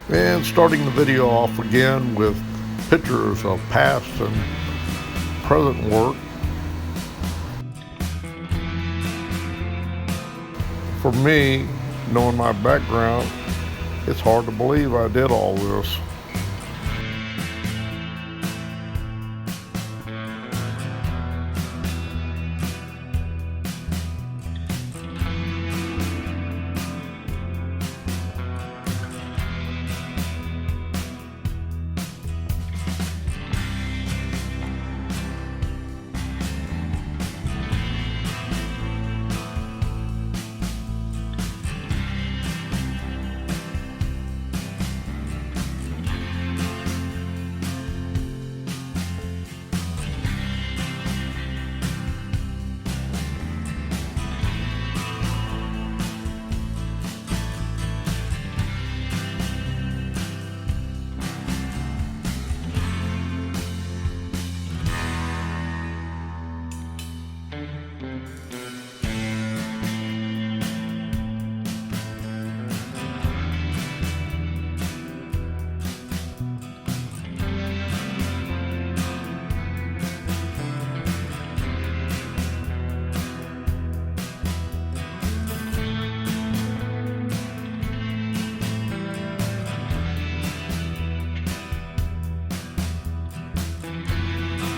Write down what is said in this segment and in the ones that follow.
And starting the video off again with pictures of past and present work. For me, knowing my background, it's hard to believe I did all this.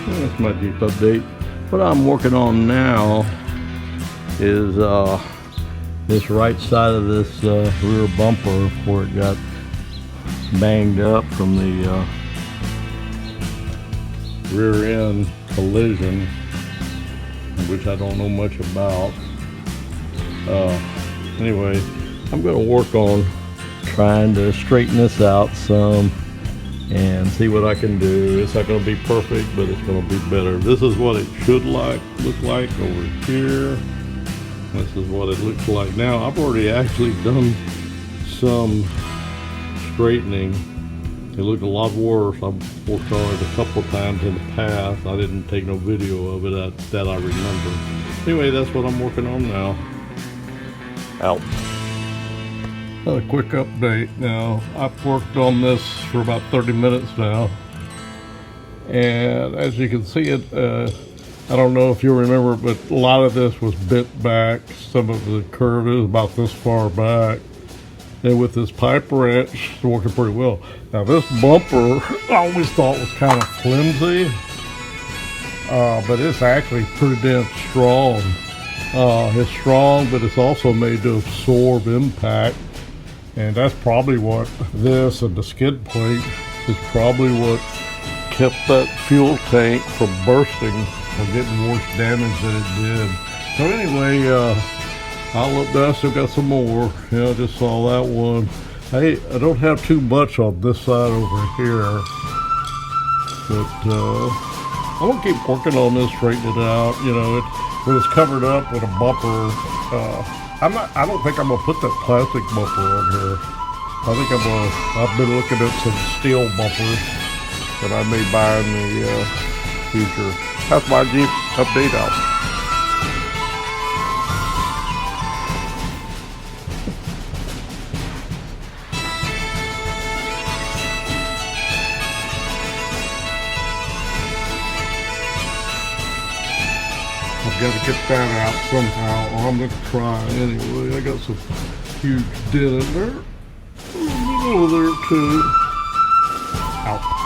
That's my Jeep update. What I'm working on now is this right side of this rear bumper where it got banged up from the rear end collision, which I don't know much about. Anyway, I'm going to work on trying to straighten this out some and see what I can do. It's not going to be perfect, but it's going to be better. This is what it should look like over here. This is what it looks like now. I've already actually done some straightening. It looked a lot worse. I've worked on it a couple of times in the past. I didn't take no video of it that I remember. Anyway, that's what I'm working on now. Out. A quick update now. I've worked on this for about 30 minutes now, and as you can see it, I don't know if you remember, but a lot of this was bent back. Some of the curve is about this far back, and with this pipe wrench, it's working pretty well. Now this bumper, I always thought was kind of flimsy, but it's actually pretty damn strong. It's strong, but it's also made to absorb impact. And that's probably what this and the skid plate is probably what kept that fuel tank from bursting or getting worse damage than it did. So anyway, I'll look there. I still got some more. I just saw that one. Hey, I don't have too much on this side over here, but I'm gonna keep working on this, straighten it out. You know, when it's covered up with a bumper. I don't think I'm gonna put that plastic bumper on here. I've been looking at some steel bumpers that I may buy in the future. That's my Jeep update out. I've got to get that out somehow. I'm going to try anyway. I got some huge dent in there. A little there too. Out.